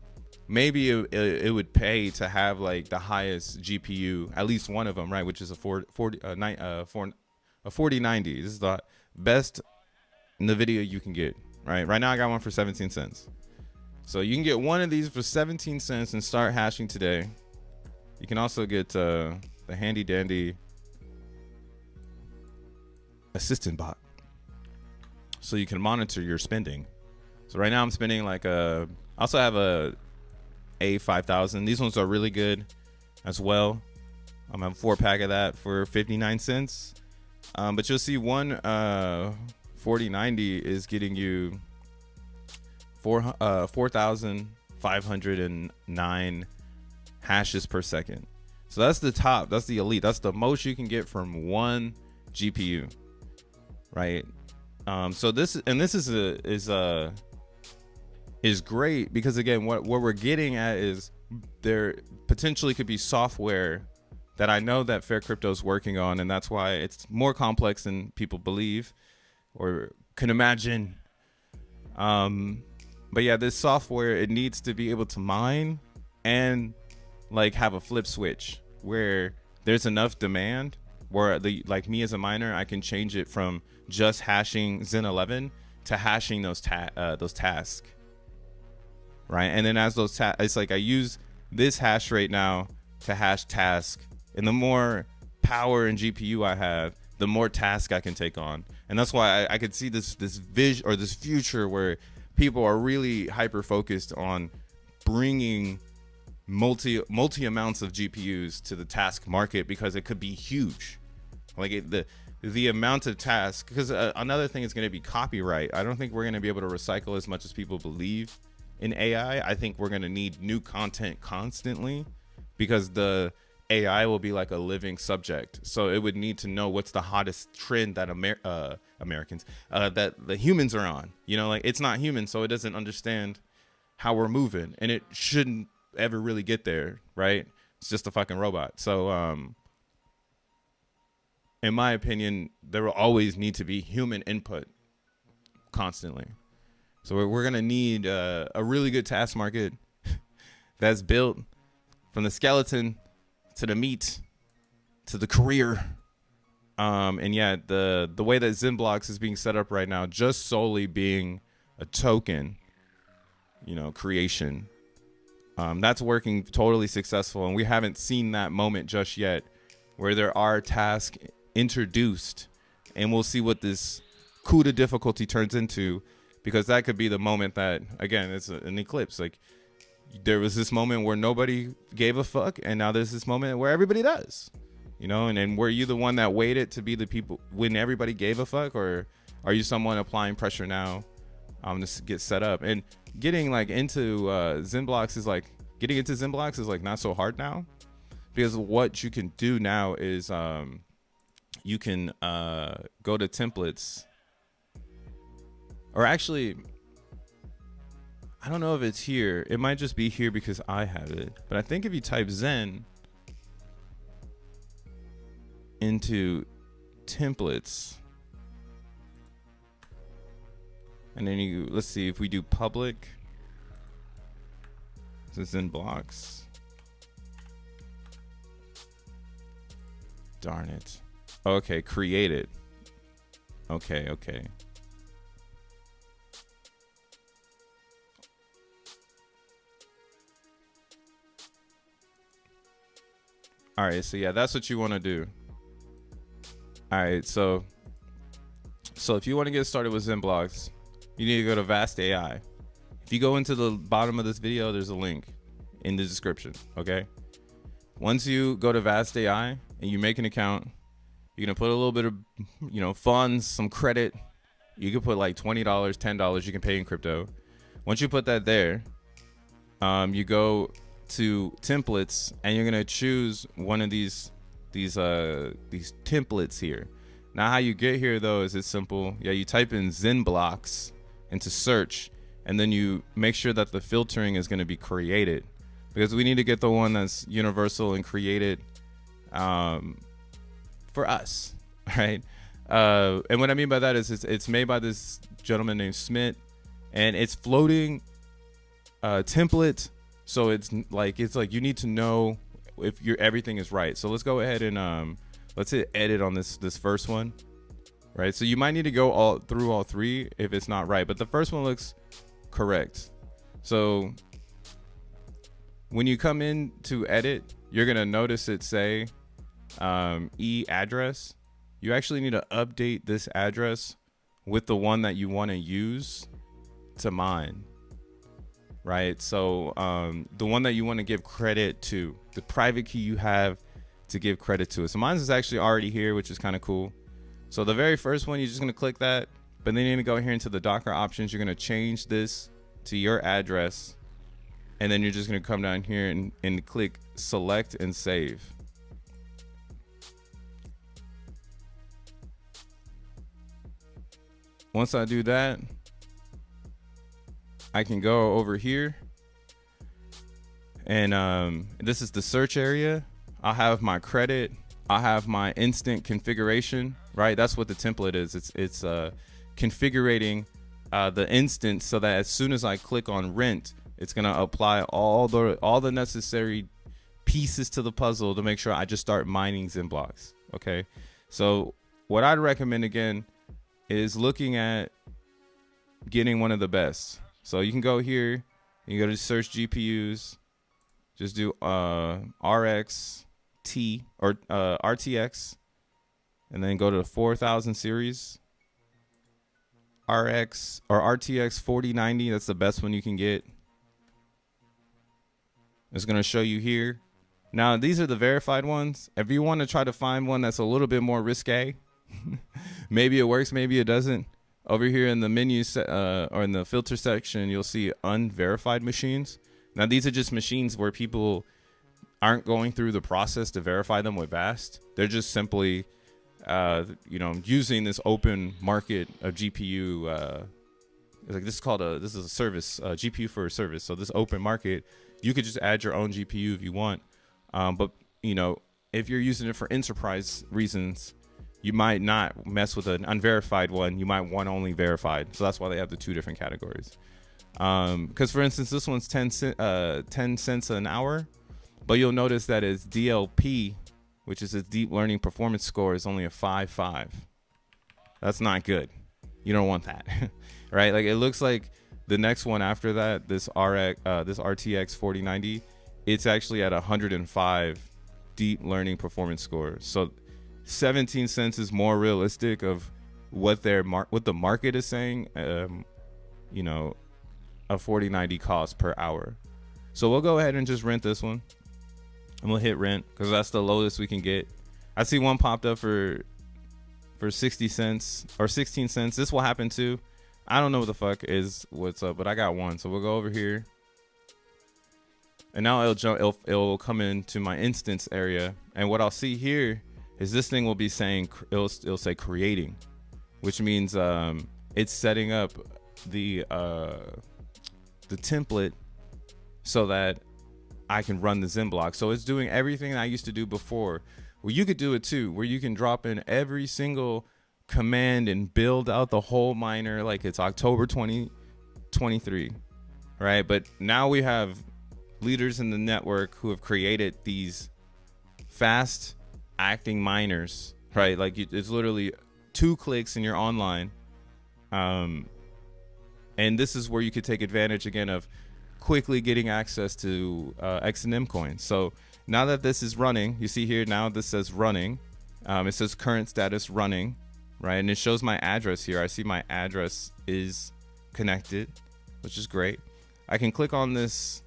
maybe it would pay to have like the highest GPU, at least one of them, right? Which is a 4090. This is the best NVIDIA you can get, right? Right now I got one for 17 cents. So you can get one of these for 17 cents and start hashing today. You can also get the handy dandy assistant bot, so you can monitor your spending. So right now I'm spending like I also have a A5000. These ones are really good as well. I'm having a 4-pack of that for 59 cents. But you'll see one 4090 is getting you 4,509 hashes per second. So that's the top. That's the elite. That's the most you can get from one GPU, right? So this is great, because again, what we're getting at is there potentially could be software that I know that Fair Crypto is working on, and that's why it's more complex than people believe or can imagine. But yeah, this software, it needs to be able to mine and like have a flip switch where there's enough demand where like me as a miner, I can change it from just hashing Zen 11 to hashing those tasks. Right, and then as those it's like I use this hash rate now to hash task, and the more power and GPU I have, the more task I can take on. And that's why I could see this vision or this future where people are really hyper focused on bringing multi amounts of GPUs to the task market, because it could be huge. Like the amount of tasks, because another thing is going to be copyright. I don't think we're going to be able to recycle as much as people believe in AI. I think we're going to need new content constantly, because the AI will be like a living subject. So it would need to know what's the hottest trend that Americans, that the humans are on. You know, like it's not human, so it doesn't understand how we're moving, and it shouldn't ever really get there, right? It's just a fucking robot. So in my opinion, there will always need to be human input constantly. So we're going to need a really good task market that's built from the skeleton to the meat to the career. And yeah, the way that XENblocks is being set up right now, just solely being a token, you know, creation, that's working totally successful. And we haven't seen that moment just yet where there are tasks introduced, and we'll see what this CUDA difficulty turns into. Because that could be the moment that, again, it's an eclipse. Like, there was this moment where nobody gave a fuck, and now there's this moment where everybody does. You know, and were you the one that waited to be the people when everybody gave a fuck, or are you someone applying pressure now to get set up? And getting like into XENblocks is like not so hard now, because what you can do now is you can go to templates. Or actually, I don't know if it's here. It might just be here because I have it. But I think if you type Zen into templates, and then let's see if we do public. This is in blocks. Darn it. Okay, create it. Okay. All right, so yeah, that's what you want to do. All right, so if you want to get started with XENblocks, you need to go to Vast AI. If you go into the bottom of this video, there's a link in the description, okay? Once you go to Vast AI and you make an account, you're gonna put a little bit of, funds, some credit. You can put like $20, $10 you can pay in crypto. Once you put that there, you go to templates and you're gonna choose one of these templates here. Now how you get here though is it's simple. Yeah, you type in XENblocks into search, and then you make sure that the filtering is going to be created, because we need to get the one that's universal and created for us, right? And what I mean by that is it's made by this gentleman named Smith, and it's floating template. So it's like you need to know if everything is right. So let's go ahead and let's hit edit on this first one, right? So you might need to go through all three if it's not right, but the first one looks correct. So when you come in to edit, you're gonna notice it say address. You actually need to update this address with the one that you want to use to mine, right? So the one that you want to give credit to, the private key you have to give credit to it. So mine is actually already here, which is kind of cool. So the very first one, you're just gonna click that, but then you're gonna go here into the Docker options. You're gonna change this to your address, and then you're just gonna come down here and click select and save. Once I do that, I can go over here, and this is the search area. I'll have my credit. I'll have my instant configuration, right? That's what the template is. It's configuring the instance so that as soon as I click on rent, it's gonna apply all the necessary pieces to the puzzle to make sure I just start mining XENblocks. Okay, so what I'd recommend again is looking at getting one of the best. So you can go here, you go to search GPUs, just do RXT or RTX, and then go to the 4000 series. RX or RTX 4090, that's the best one you can get. It's going to show you here. Now, these are the verified ones. If you want to try to find one that's a little bit more risque, maybe it works, maybe it doesn't. Over here in the menu or in the filter section, you'll see unverified machines. Now, these are just machines where people aren't going through the process to verify them with Vast. They're just simply using this open market of GPU. Like this is a service, GPU for a service. So this open market, you could just add your own GPU if you want. But if you're using it for enterprise reasons, you might not mess with an unverified one. You might want only verified. So that's why they have the two different categories. Because for instance, this one's 10 cents an hour, but you'll notice that its DLP, which is its deep learning performance score, is only a 5.5. That's not good. You don't want that, right? Like it looks like the next one after that, this RTX 4090, it's actually at 105 deep learning performance score. So 17 cents is more realistic of what the market is saying. A 4090 cost per hour. So we'll go ahead and just rent this one. And we'll hit rent because that's the lowest we can get. I see one popped up for 60 cents or 16 cents. This will happen too. I don't know what the fuck is what's up, but I got one. So we'll go over here. And now it'll come into my instance area. And what I'll see here is this thing will be saying, it'll say creating, which means it's setting up the template so that I can run the XENblock. So it's doing everything I used to do before. Well, you could do it too, where you can drop in every single command and build out the whole miner like it's October 2023, right? But now we have leaders in the network who have created these fast acting miners, right? Like it's literally 2 clicks and you're online. And this is where you could take advantage again of quickly getting access to XNM coins. So now that this is running, you see here now this says running. It says current status running, right? And it shows my address here. I see my address is connected, which is great. I can click on this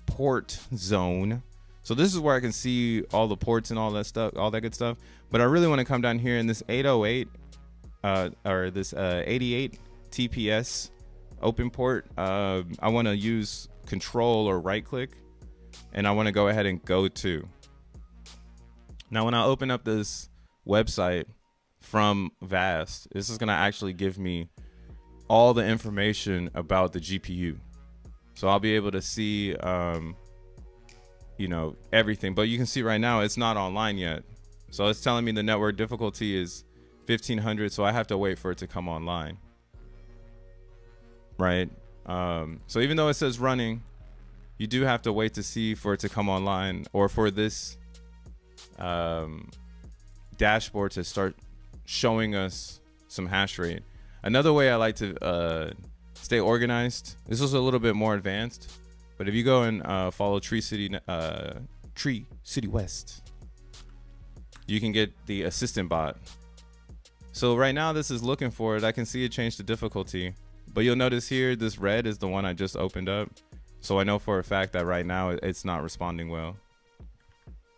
port zone. So this is where I can see all the ports and all that stuff, all that good stuff. But I really want to come down here in this 808 or this 88 TPS open port. I want to use control or right click, and I want to go ahead and go to. Now, when I open up this website from Vast, this is going to actually give me all the information about the GPU. So I'll be able to see, you know, everything. But you can see right now it's not online yet. So it's telling me the network difficulty is 1500. So I have to wait for it to come online. Right. So even though it says running, you do have to wait to see for it to come online, or for this dashboard to start showing us some hash rate. Another way I like to stay organized, this is a little bit more advanced, but if you go and follow Tree City West, you can get the assistant bot. So right now this is looking for it. I can see it change the difficulty, but you'll notice here this red is the one I just opened up. So I know for a fact that right now it's not responding well.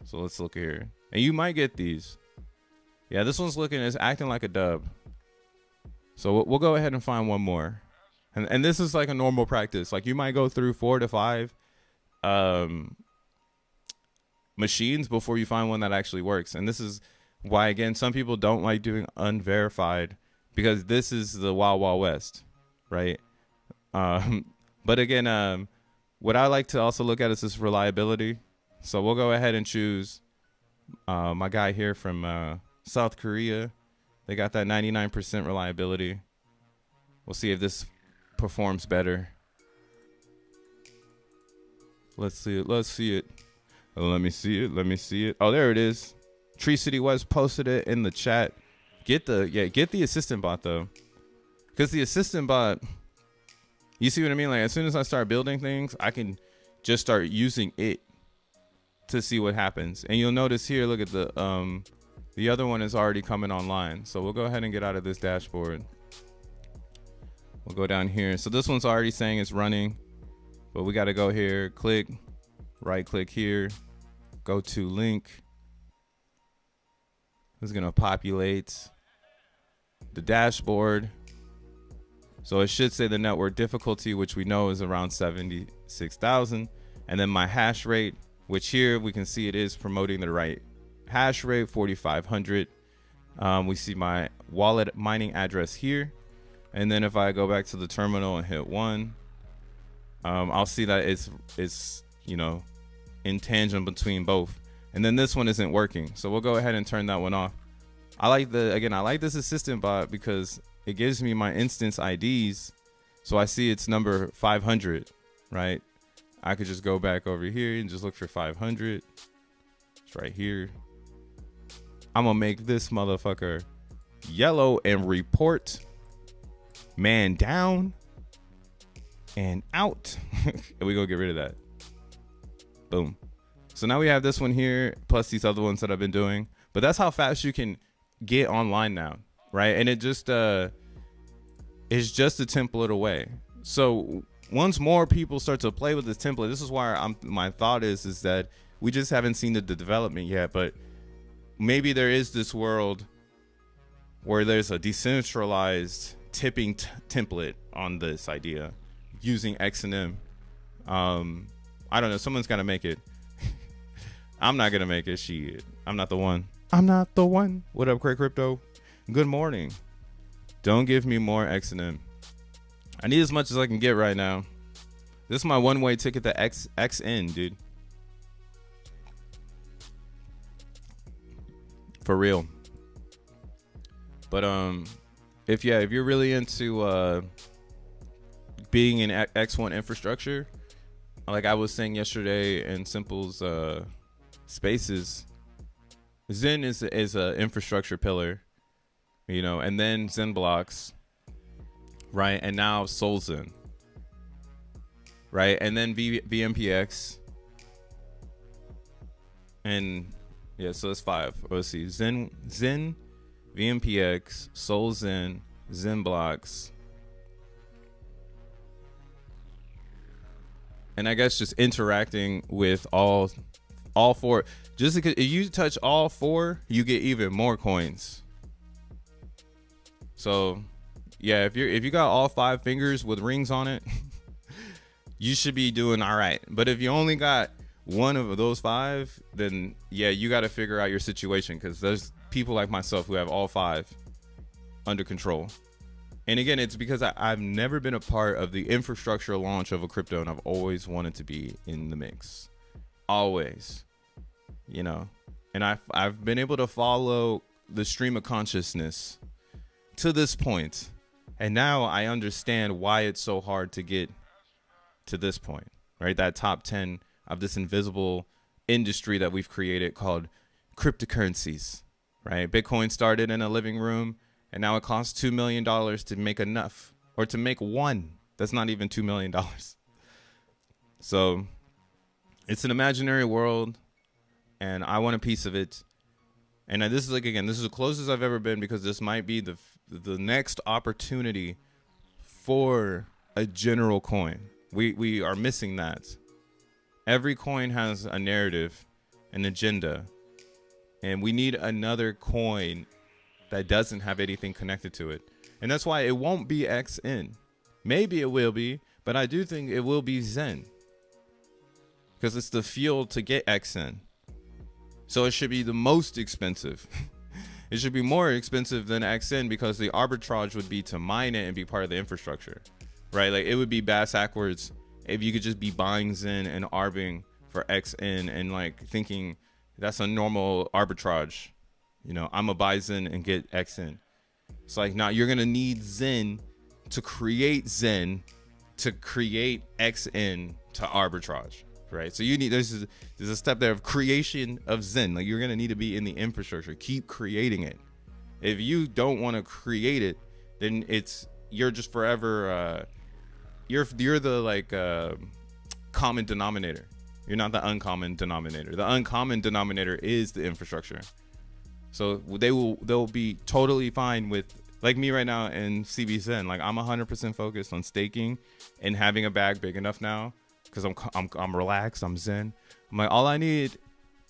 So let's look here. And you might get these. Yeah, this one's it's acting like a dub. So we'll go ahead and find one more. And this is like a normal practice. Like you might go through 4 to 5 machines before you find one that actually works. And this is why, again, some people don't like doing unverified, because this is the Wild Wild West, right? But again, what I like to also look at is this reliability. So we'll go ahead and choose my guy here from South Korea. They got that 99% reliability. We'll see if this performs better. Let's see it. Let's see it. Let me see it. Let me see it. Oh, there it is. Tree City West posted it in the chat. Get the assistant bot though, because the assistant bot, you see what I mean? Like as soon as I start building things, I can just start using it to see what happens. And you'll notice here, look at the other one is already coming online. So we'll go ahead and get out of this dashboard. We'll go down here. So this one's already saying it's running, but we got to go here, click, right click here, go to link. It's going to populate the dashboard. So it should say the network difficulty, which we know is around 76,000. And then my hash rate, which here we can see it is promoting the right hash rate, 4,500. We see my wallet mining address here. And then if I go back to the terminal and hit 1, I'll see that it's you know, in tangent between both. And then this one isn't working. So we'll go ahead and turn that one off. I like this assistant bot because it gives me my instance IDs. So I see it's number 500, right? I could just go back over here and just look for 500. It's right here. I'm gonna make this motherfucker yellow and report man down and out. And we go get rid of that. Boom. So now we have this one here, plus these other ones that I've been doing. But that's how fast you can get online now, right? And it just is just a template away. So once more people start to play with this template, this is why my thought is that we just haven't seen the development yet. But maybe there is this world where there's a decentralized tipping template on this idea using XNM. I don't know. Someone's got to make it. I'm not gonna make it. Shit. I'm not the one. I'm not the one. What up, Craig Crypto? Good morning. Don't give me more XNM. I need as much as I can get right now. This is my one-way ticket to XN, dude. For real. But if you're really into being in X1 infrastructure, like I was saying yesterday in Simple's Spaces, Zen is a infrastructure pillar. you know, and then xeNFTs, right? And now solXEN, right? And then VMPX, and yeah, so it's 5. Let's see, Zen, VMPX, solXEN, xeNFTs, and I guess just interacting with all 4. Just because if you touch all 4, you get even more coins. So yeah, if you got all 5 fingers with rings on it, you should be doing all right. But if you only got one of those 5, then yeah, you got to figure out your situation, because there's people like myself who have all 5 under control. And again, it's because I've never been a part of the infrastructure launch of a crypto, and I've always wanted to be in the mix. Always. You know, and I've been able to follow the stream of consciousness to this point, and now I understand why it's so hard to get to this point, right? That top 10 of this invisible industry that we've created called cryptocurrencies, right? Bitcoin started in a living room, and now it costs $2 million to make enough, or to make one. That's not even $2 million. So it's an imaginary world, and I want a piece of it. And this is like, again, this is the closest I've ever been, because this might be the next opportunity for a general coin. We are missing that. Every coin has a narrative, an agenda, and we need another coin that doesn't have anything connected to it. And that's why it won't be XN. Maybe it will be, but I do think it will be Zen, because it's the fuel to get XN. So it should be the most expensive. It should be more expensive than XN, because the arbitrage would be to mine it and be part of the infrastructure, right? Like, it would be bass backwards if you could just be buying Zen and arbing for XN and like thinking that's a normal arbitrage. You know, I'm a buy Zen and get XN. It's like, nah, you're gonna need Zen to create Zen to create XN to arbitrage, right? So you need, there's a step there of creation of Zen. Like, you're gonna need to be in the infrastructure, keep creating it. If you don't want to create it, then you're just forever you're the like common denominator. You're not the uncommon denominator. The uncommon denominator is the infrastructure. So they'll be totally fine with, like me right now in CBZen. Like, I'm 100% focused on staking and having a bag big enough now, because I'm relaxed, I'm Zen. I'm like, all I need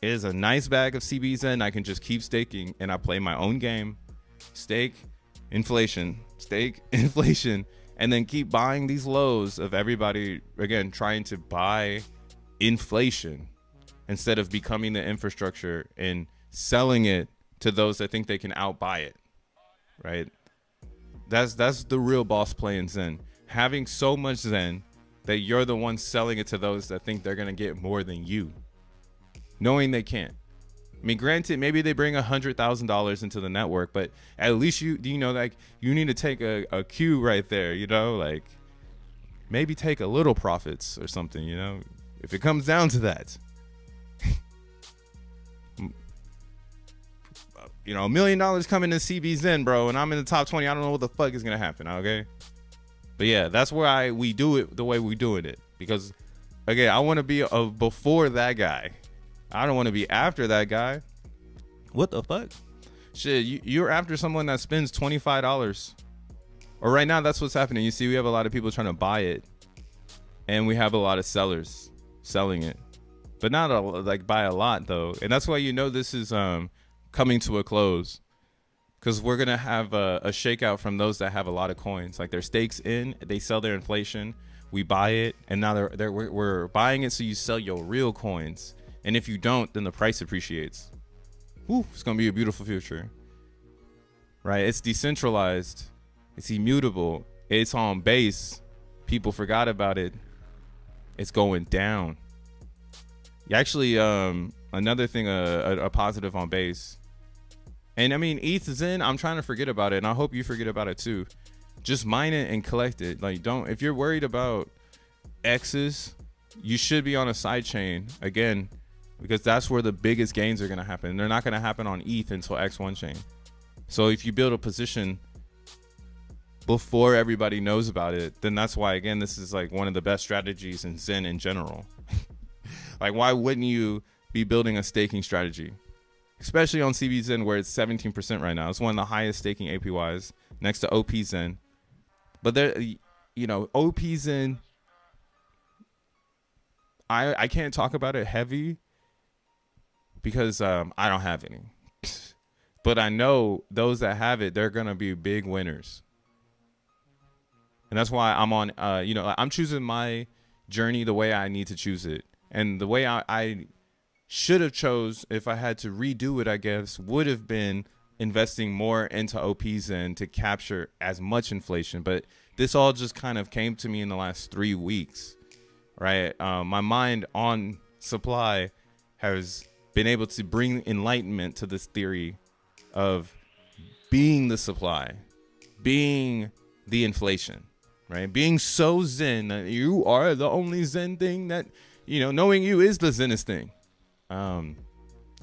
is a nice bag of CBZen. I can just keep staking, and I play my own game. Stake inflation, and then keep buying these lows of everybody, again, trying to buy inflation instead of becoming the infrastructure and selling it to those that think they can outbuy it, right? That's the real boss play in Zen. Having so much Zen that you're the one selling it to those that think they're going to get more than you, knowing they can't. I mean, granted, maybe they bring $100,000 into the network, but at least you know, like, you need to take a cue right there, you know, like, maybe take a little profits or something, you know, if it comes down to that. You know, $1 million coming to CBZen, bro, and I'm in the top 20. I don't know what the fuck is gonna happen, okay? But yeah, that's why we do it the way we're doing it, because again, I want to be before that guy. I don't want to be after that guy. What the fuck? Shit, you're after someone that spends $25. Or right now, that's what's happening. You see, we have a lot of people trying to buy it, and we have a lot of sellers selling it, but not like by a lot though. And that's why, you know, this is coming to a close, because we're gonna have a shakeout from those that have a lot of coins. Like, their stakes in, they sell their inflation, we buy it, and now we're buying it so you sell your real coins. And if you don't, then the price appreciates. Woo, it's gonna be a beautiful future, right? It's decentralized, it's immutable, it's on base. People forgot about it. It's going down. Actually, another thing, a positive on base. And I mean, ETH is in. I'm trying to forget about it, and I hope you forget about it too. Just mine it and collect it. Like, don't, if you're worried about X's, you should be on a side chain again, because that's where the biggest gains are going to happen. They're not going to happen on ETH until X1 chain. So if you build a position before everybody knows about it, then that's why, again, this is like one of the best strategies in Zen in general. Like, why wouldn't you be building a staking strategy? Especially on CBZen, where it's 17% right now. It's one of the highest staking APYs next to OPZen. But there, you know, OPZen, I can't talk about it heavy because I don't have any. But I know those that have it, they're going to be big winners. And that's why I'm on, I'm choosing my journey the way I need to choose it. And the way I should have chose, if I had to redo it, I guess, would have been investing more into OPZen to capture as much inflation. But this all just kind of came to me in the last 3 weeks, right? My mind on supply has been able to bring enlightenment to this theory of being the supply, being the inflation, right? Being so Zen that you are the only Zen thing that, knowing you is the Zenest thing. And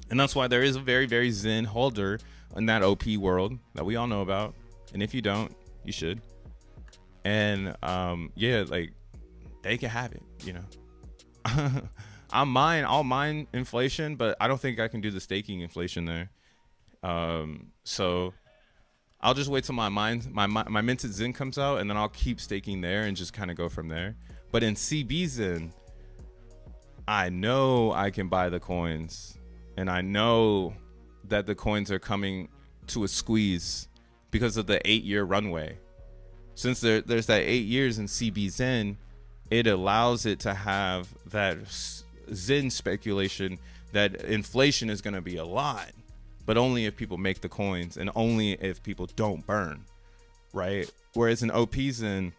that's why there is a very, very Zen holder in that OP world that we all know about. And if you don't, you should. And like they can have it, I'll mine inflation, but I don't think I can do the staking inflation there. So I'll just wait till my minted Zen comes out, and then I'll keep staking there and just kind of go from there. But in CBZen, I know I can buy the coins, and I know that the coins are coming to a squeeze because of the 8-year runway. Since there's that 8 years in CBZen, it allows it to have that Zen speculation that inflation is going to be a lot, but only if people make the coins and only if people don't burn, right? Whereas in OPZen,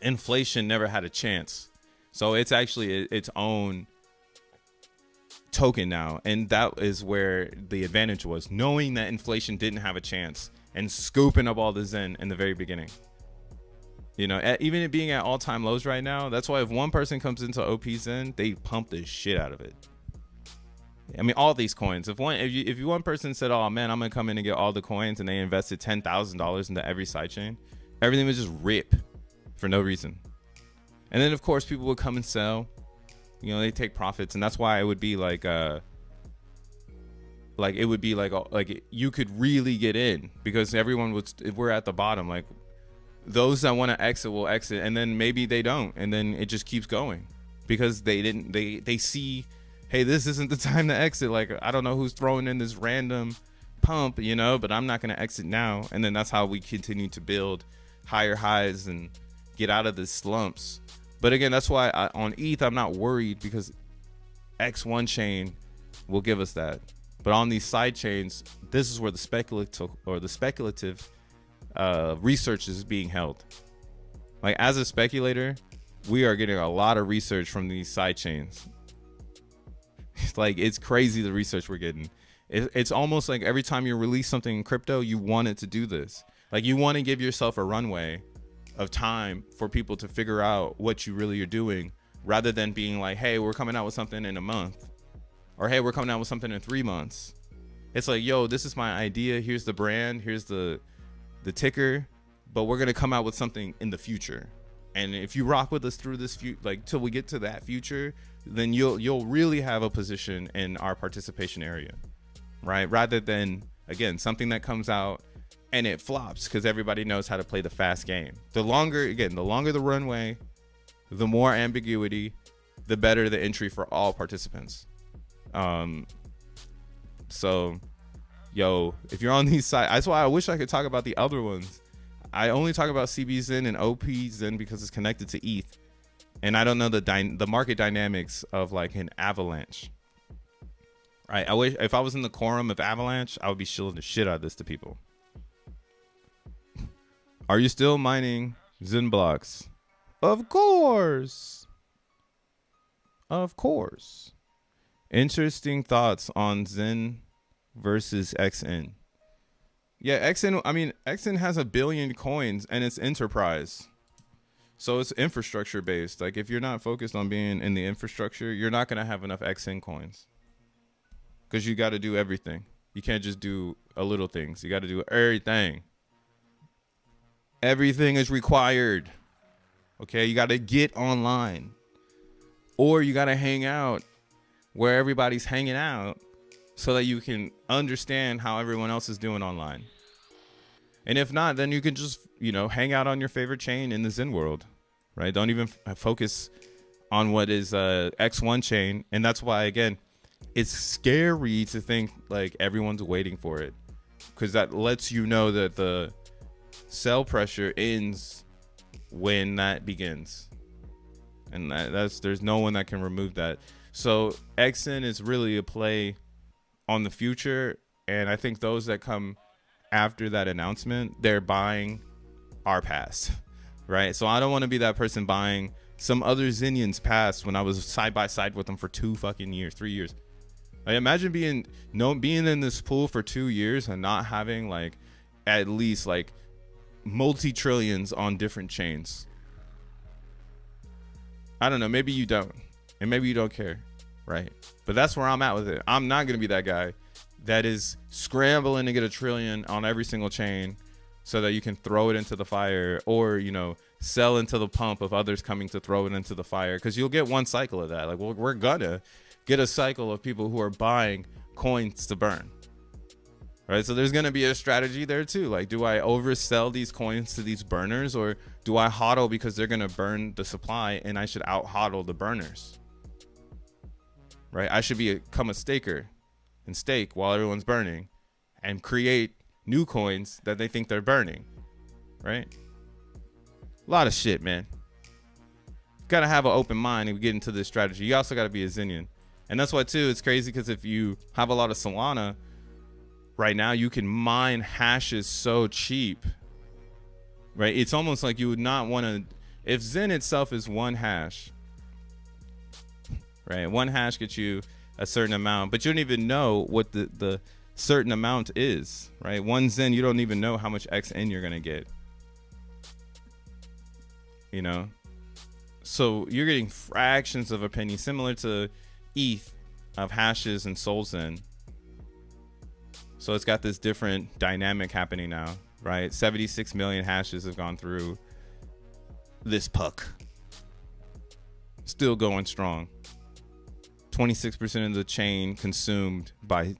inflation never had a chance. So it's actually its own token now. And that is where the advantage was, knowing that inflation didn't have a chance and scooping up all the Zen in the very beginning. Even it being at all-time lows right now, that's why if one person comes into OPZen, they pump the shit out of it. I mean, all these coins. If one person said, "Oh man, I'm gonna come in and get all the coins," and they invested $10,000 into every sidechain, everything would just rip for no reason. And then of course people would come and sell. They take profits, and that's why it would be like you could really get in, because everyone would. If we're at the bottom, like those that want to exit will exit, and then maybe they don't, and then it just keeps going because they see, hey, this isn't the time to exit. Like, I don't know who's throwing in this random pump, but I'm not going to exit now. And then that's how we continue to build higher highs and get out of the slumps. But again, that's why on ETH, I'm not worried, because X1 chain will give us that. But on these side chains, this is where the speculative research is being held. Like, as a speculator, we are getting a lot of research from these side chains. Like, it's crazy the research we're getting. It's almost like every time you release something in crypto, you want it to do this. Like, you want to give yourself a runway of time for people to figure out what you really are doing, rather than being like, hey, we're coming out with something in a month, or hey, we're coming out with something in 3 months. It's like, yo, this is my idea. Here's the brand. Here's the ticker, but we're going to come out with something in the future. And if you rock with us through this till we get to that future, then you'll really have a position in our participation area, right? Rather than, again, something that comes out and it flops because everybody knows how to play the fast game. The longer the runway, the more ambiguity, the better the entry for all participants. So, yo, if you're on these sides, that's why I wish I could talk about the other ones. I only talk about CBZen and OPZen because it's connected to ETH, and I don't know the market dynamics of like an Avalanche. Right? I wish if I was in the quorum of Avalanche, I would be shilling the shit out of this to people. Are you still mining xeNFTs? Of course. Of course. Interesting thoughts on Zen versus XN. Yeah, XN has 1 billion coins and it's enterprise. So it's infrastructure based. Like, if you're not focused on being in the infrastructure, you're not going to have enough XN coins, because you got to do everything. You can't just do a little things. You got to do everything. Everything is required. Okay, you got to get online, or you got to hang out where everybody's hanging out so that you can understand how everyone else is doing online. And if not, then you can just, hang out on your favorite chain in the Zen world, right? Don't even focus on what is X1 chain. And that's why, again, it's scary to think like everyone's waiting for it, because that lets you know that the sell pressure ends when that begins. And there's no one that can remove that. So XN is really a play on the future. And I think those that come after that announcement, they're buying our past, right? So I don't want to be that person buying some other Zenian's past when I was side by side with them for 3 years. I imagine being in this pool for 2 years and not having like at least like multi-trillions on different chains. I don't know. Maybe you don't, and maybe you don't care, right? But that's where I'm at with it. I'm not gonna be that guy that is scrambling to get 1 trillion on every single chain so that you can throw it into the fire, or, sell into the pump of others coming to throw it into the fire. Because you'll get one cycle of that. Like, well, we're gonna get a cycle of people who are buying coins to burn. Right? So there's going to be a strategy there too. Like, do I oversell these coins to these burners, or do I hodl because they're going to burn the supply and I should out hodl the burners? Right? I should become a staker and stake while everyone's burning and create new coins that they think they're burning. Right? A lot of shit, man. Got to have an open mind and get into this strategy. You also got to be a Zenian. And that's why too, it's crazy, because if you have a lot of Solana right now, you can mine hashes so cheap, right? It's almost like you would not want to, if Zen itself is 1 hash, right? 1 hash gets you a certain amount, but you don't even know what the certain amount is, right? 1 Zen, you don't even know how much XN you're going to get, So you're getting fractions of a penny, similar to ETH of hashes and solXEN. So it's got this different dynamic happening now, right? 76 million hashes have gone through this puck. Still going strong. 26% of the chain consumed by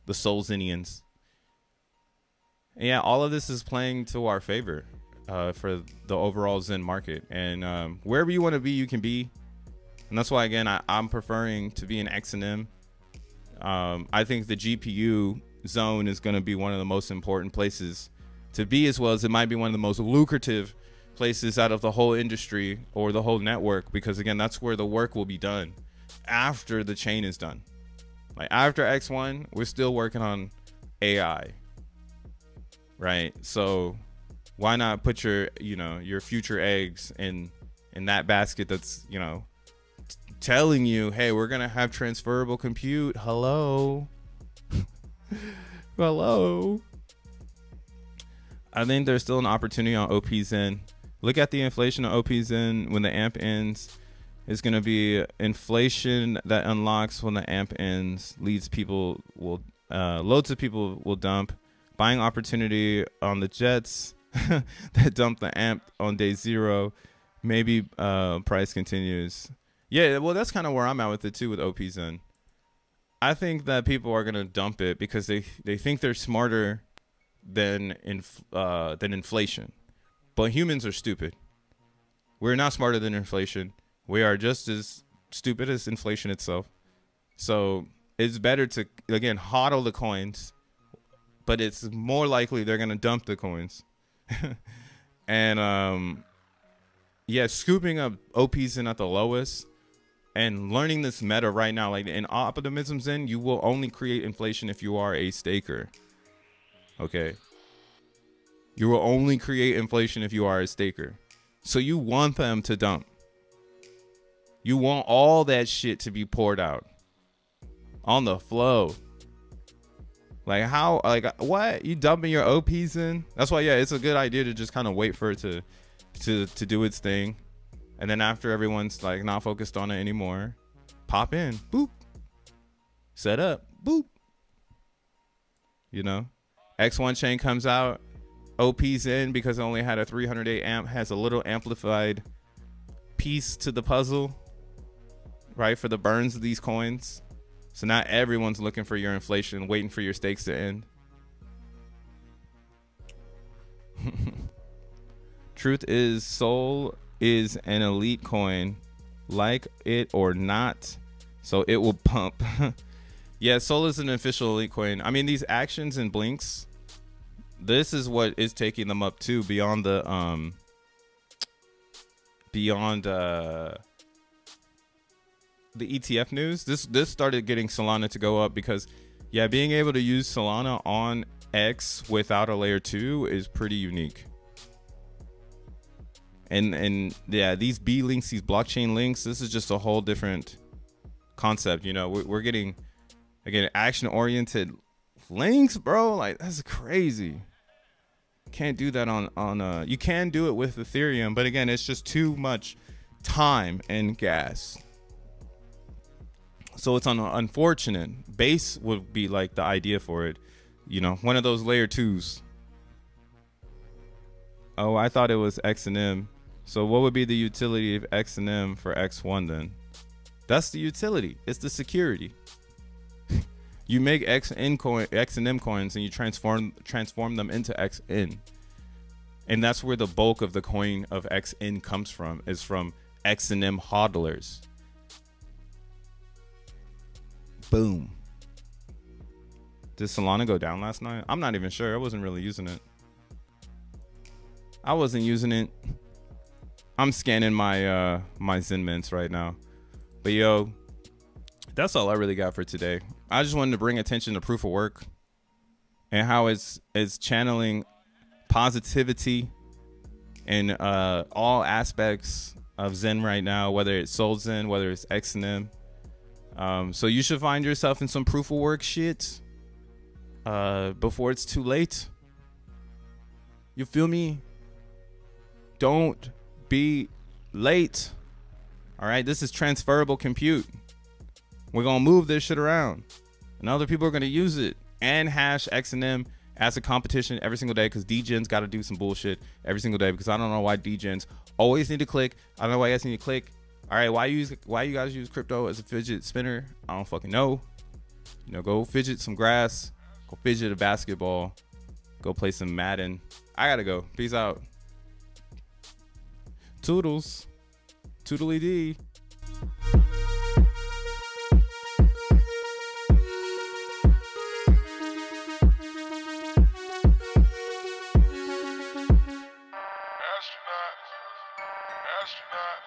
the solXENians. And yeah, all of this is playing to our favor for the overall Zen market. And wherever you want to be, you can be. And that's why, again, I'm preferring to be an XNM. I think the GPU zone is going to be one of the most important places to be, as well as it might be one of the most lucrative places out of the whole industry or the whole network, because again, that's where the work will be done after the chain is done. Like after X1, we're still working on AI, right? So why not put your future eggs in that basket that's telling you, hey, we're gonna have transferable compute. Hello. Hello. I think there's still an opportunity on OPZen. Look at the inflation of OPZen when the AMP ends. It's going to be inflation that unlocks when the AMP ends. Loads of people will dump. Buying opportunity on the jets that dump the AMP on day 0. Maybe price continues. Yeah, well, that's kind of where I'm at with it too with OPZen. I think that people are going to dump it because they think they're smarter than inflation. But humans are stupid. We're not smarter than inflation. We are just as stupid as inflation itself. So it's better to, again, hodl the coins, but it's more likely they're going to dump the coins. And scooping up OPZen at the lowest and learning this meta right now, like in optimism Zen, you will only create inflation if you are a staker. Okay. You will only create inflation if you are a staker. So you want them to dump. You want all that shit to be poured out on the flow. Like how, like what? You dumping your OPs in? That's why, yeah, it's a good idea to just kind of wait for it to do its thing. And then after everyone's like not focused on it anymore, pop in, boop, set up, boop. You know, X1 chain comes out, OP's in because it only had a 308 amp, has a little amplified piece to the puzzle, right, for the burns of these coins. So not everyone's looking for your inflation, waiting for your stakes to end. Truth is, Sol is an elite coin, like it or not, so it will pump. Yeah, Sol is an official elite coin. I mean, these actions and blinks, this is what is taking them up too, beyond the ETF news. This started getting Solana to go up because, yeah, being able to use Solana on X without a layer 2 is pretty unique. And yeah, these B links, these blockchain links, this is just a whole different concept. You know, we're getting, again, action oriented links, bro. Like, that's crazy. Can't do that on you can do it with Ethereum, but again, it's just too much time and gas. So it's unfortunate. Base would be like the idea for it. You know, one of those layer 2s. Oh, I thought it was XNM. So what would be the utility of XNM for X1 then? That's the utility. It's the security. You make XNM coins and you transform them into XN. And that's where the bulk of the coin of XN comes from, is from XNM hodlers. Boom. Did Solana go down last night? I'm not even sure. I wasn't really using it. I wasn't using it. I'm scanning my my Zen mints right now. But yo, that's all I really got for today. I just wanted to bring attention to proof of work and how it's channeling positivity in all aspects of Zen right now, whether it's solXEN, whether it's XNM. So you should find yourself in some proof of work shit before it's too late. You feel me? Don't be late. All right, this is transferable compute. We're gonna move this shit around, and other people are gonna use it and hash XNM as a competition every single day, because DGens got to do some bullshit every single day, because I don't know why DGens always need to click. I don't know why you guys need to click. All right, why you guys use crypto as a fidget spinner? I don't fucking know. You know, go fidget some grass, go fidget a basketball, go play some Madden. I gotta go. Peace out. Toodles. Toodly dee. Astronaut.